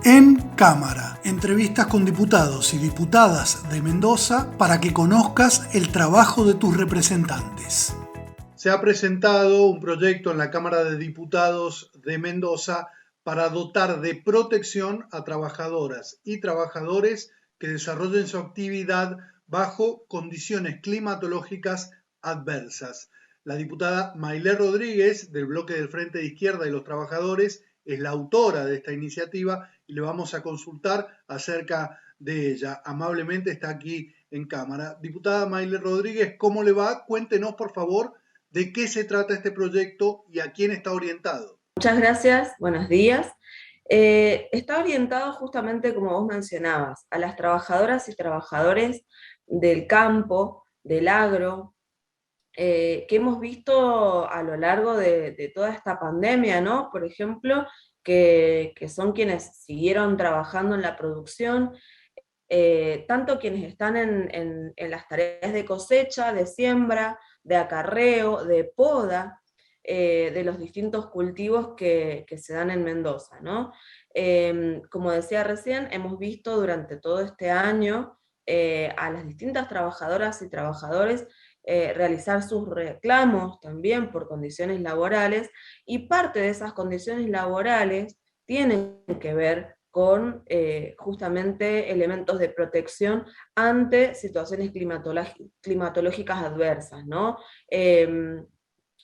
En Cámara, entrevistas con diputados y diputadas de Mendoza para que conozcas el trabajo de tus representantes. Se ha presentado un proyecto en la Cámara de Diputados de Mendoza para dotar de protección a trabajadoras y trabajadores que desarrollen su actividad bajo condiciones climatológicas adversas. La diputada Mailé Rodríguez, del bloque del Frente de Izquierda y los Trabajadores, es la autora de esta iniciativa y le vamos a consultar acerca de ella. Amablemente está aquí en cámara. Diputada Mailé Rodríguez, ¿cómo le va? Cuéntenos, por favor, de qué se trata este proyecto y a quién está orientado. Muchas gracias, buenos días. Está orientado justamente, como vos mencionabas, a las trabajadoras y trabajadores del campo, del agro, que hemos visto a lo largo de toda esta pandemia, ¿no? Por ejemplo, que son quienes siguieron trabajando en la producción, tanto quienes están en las tareas de cosecha, de siembra, de acarreo, de poda, de los distintos cultivos que se dan en Mendoza, ¿no? Como decía recién, hemos visto durante todo este año a las distintas trabajadoras y trabajadores realizar sus reclamos también por condiciones laborales, y parte de esas condiciones laborales tienen que ver con justamente elementos de protección ante situaciones climatológicas adversas, ¿no? En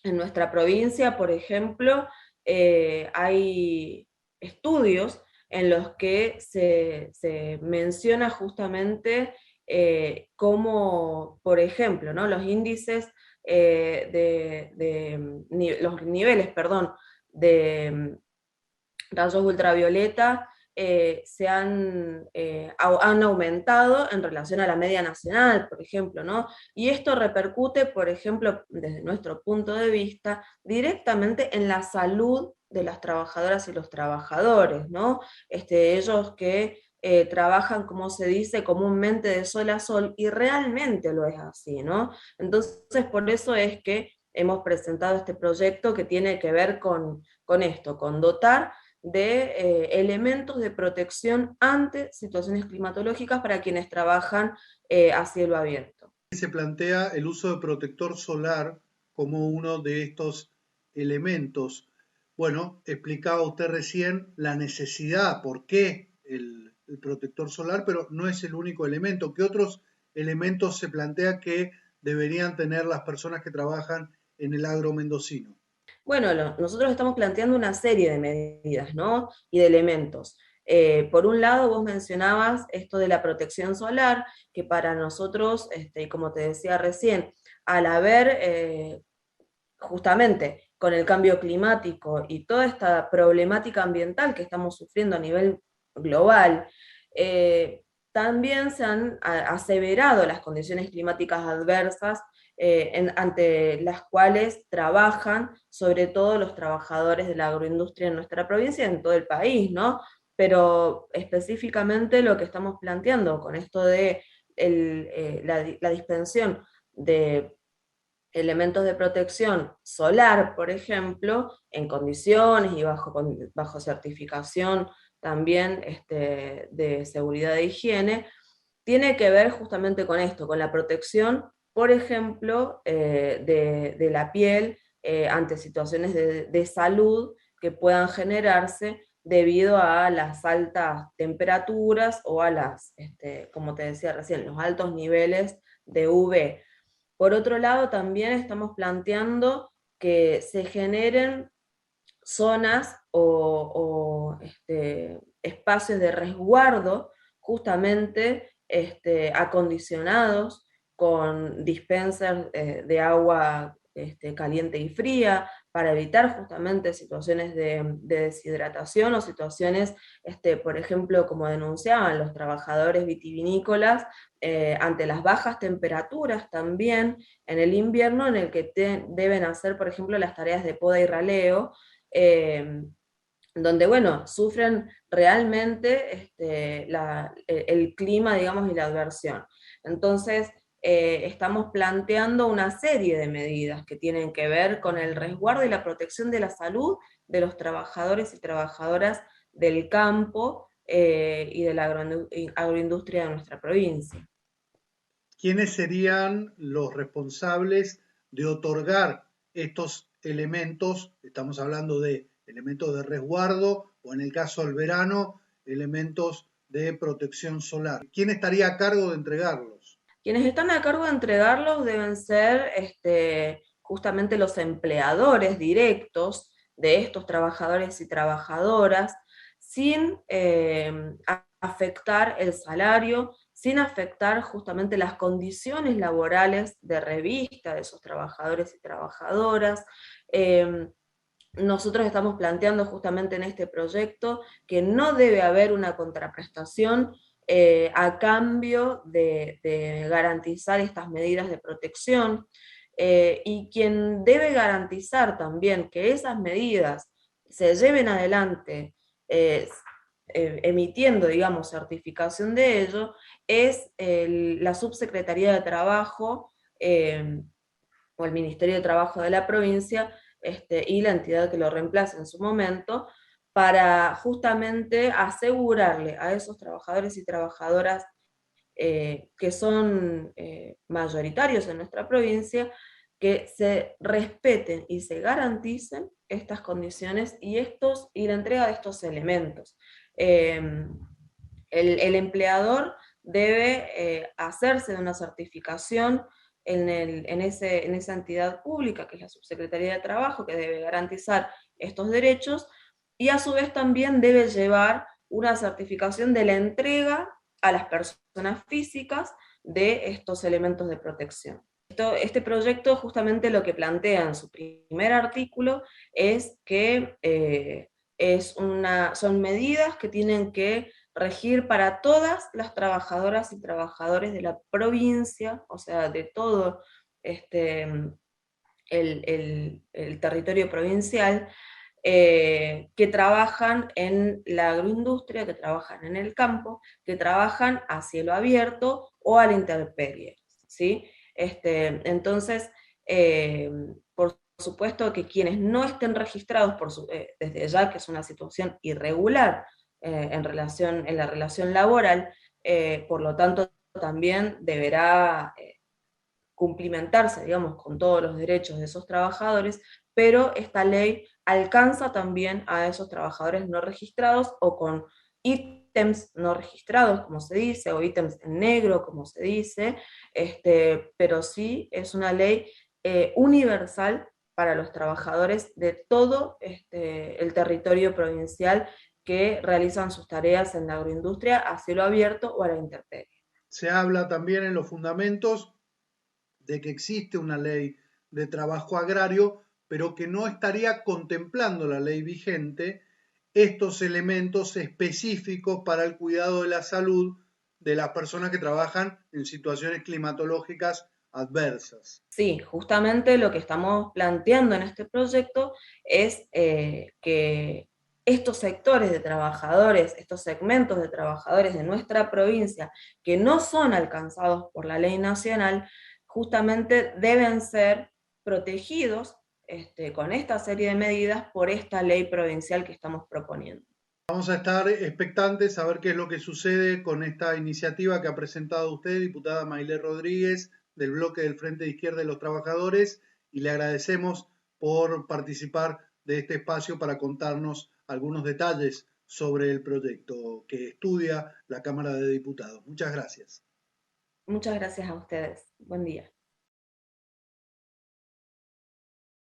nuestra provincia, por ejemplo, hay estudios en los que se menciona justamente cómo, por ejemplo, ¿no? Los índices los niveles, perdón, de rayos ultravioleta han aumentado en relación a la media nacional, por ejemplo, ¿no? Y esto repercute, por ejemplo, desde nuestro punto de vista, directamente en la salud de las trabajadoras y los trabajadores, ¿no? Ellos que trabajan, como se dice comúnmente, de sol a sol, y realmente lo es así, ¿no? Entonces, por eso es que hemos presentado este proyecto que tiene que ver con esto, con dotar de elementos de protección ante situaciones climatológicas para quienes trabajan a cielo abierto. Se plantea el uso de protector solar como uno de estos elementos. Bueno, explicaba usted recién la necesidad, por qué el protector solar, pero no es el único elemento. ¿Qué otros elementos se plantea que deberían tener las personas que trabajan en el agro mendocino? Bueno, nosotros estamos planteando una serie de medidas, ¿no? Y de elementos. Por un lado, vos mencionabas esto de la protección solar, que para nosotros, como te decía recién, al haber justamente con el cambio climático y toda esta problemática ambiental que estamos sufriendo a nivel global, también se han aseverado las condiciones climáticas adversas ante las cuales trabajan sobre todo los trabajadores de la agroindustria en nuestra provincia y en todo el país, ¿no? Pero específicamente lo que estamos planteando con esto de la dispensión de elementos de protección solar, por ejemplo, en condiciones y bajo certificación también de seguridad e higiene, tiene que ver justamente con esto, con la protección, por ejemplo, de la piel ante situaciones de salud que puedan generarse debido a las altas temperaturas o a como te decía recién, los altos niveles de UV. Por otro lado, también estamos planteando que se generen zonas o espacios de resguardo justamente acondicionados con dispensers de agua caliente y fría para evitar justamente situaciones de deshidratación o situaciones, por ejemplo, como denunciaban los trabajadores vitivinícolas, ante las bajas temperaturas también en el invierno, en el que deben hacer, por ejemplo, las tareas de poda y raleo, eh, donde, bueno, sufren realmente el clima, digamos, y la adversión. Entonces, estamos planteando una serie de medidas que tienen que ver con el resguardo y la protección de la salud de los trabajadores y trabajadoras del campo, y de la agroindustria de nuestra provincia. ¿Quiénes serían los responsables de otorgar estos elementos? Estamos hablando de elementos de resguardo o, en el caso del verano, elementos de protección solar. ¿Quién estaría a cargo de entregarlos? Quienes están a cargo de entregarlos deben ser justamente los empleadores directos de estos trabajadores y trabajadoras, sin afectar el salario, sin afectar justamente las condiciones laborales de revista de esos trabajadores y trabajadoras. Nosotros estamos planteando justamente en este proyecto que no debe haber una contraprestación a cambio de garantizar estas medidas de protección, y quien debe garantizar también que esas medidas se lleven adelante, emitiendo, digamos, certificación de ello, es la Subsecretaría de Trabajo o el Ministerio de Trabajo de la provincia, y la entidad que lo reemplace en su momento, para justamente asegurarle a esos trabajadores y trabajadoras que son mayoritarios en nuestra provincia, que se respeten y se garanticen estas condiciones y la entrega de estos elementos. El empleador debe hacerse de una certificación en esa entidad pública, que es la Subsecretaría de Trabajo, que debe garantizar estos derechos, y a su vez también debe llevar una certificación de la entrega a las personas físicas de estos elementos de protección. Este proyecto justamente lo que plantea en su primer artículo es que son medidas que tienen que regir para todas las trabajadoras y trabajadores de la provincia, o sea, de todo el territorio provincial, que trabajan en la agroindustria, que trabajan en el campo, que trabajan a cielo abierto o a la intemperie, ¿sí? Entonces, por supuesto que quienes no estén registrados desde ya, que es una situación irregular en la relación laboral, por lo tanto también deberá cumplimentarse, digamos, con todos los derechos de esos trabajadores, pero esta ley alcanza también a esos trabajadores no registrados o con ítems no registrados, como se dice, o ítems en negro, como se dice, pero sí es una ley universal para los trabajadores de todo el territorio provincial que realizan sus tareas en la agroindustria a cielo abierto o a la intemperie. Se habla también en los fundamentos de que existe una ley de trabajo agrario, pero que no estaría contemplando la ley vigente estos elementos específicos para el cuidado de la salud de las personas que trabajan en situaciones climatológicas adversas. Sí, justamente lo que estamos planteando en este proyecto es que estos sectores de trabajadores, estos segmentos de trabajadores de nuestra provincia que no son alcanzados por la ley nacional, justamente deben ser protegidos con esta serie de medidas por esta ley provincial que estamos proponiendo. Vamos a estar expectantes a ver qué es lo que sucede con esta iniciativa que ha presentado usted, diputada Mailé Rodríguez, del bloque del Frente de Izquierda de los Trabajadores, y le agradecemos por participar de este espacio para contarnos algunos detalles sobre el proyecto que estudia la Cámara de Diputados. Muchas gracias. Muchas gracias a ustedes. Buen día.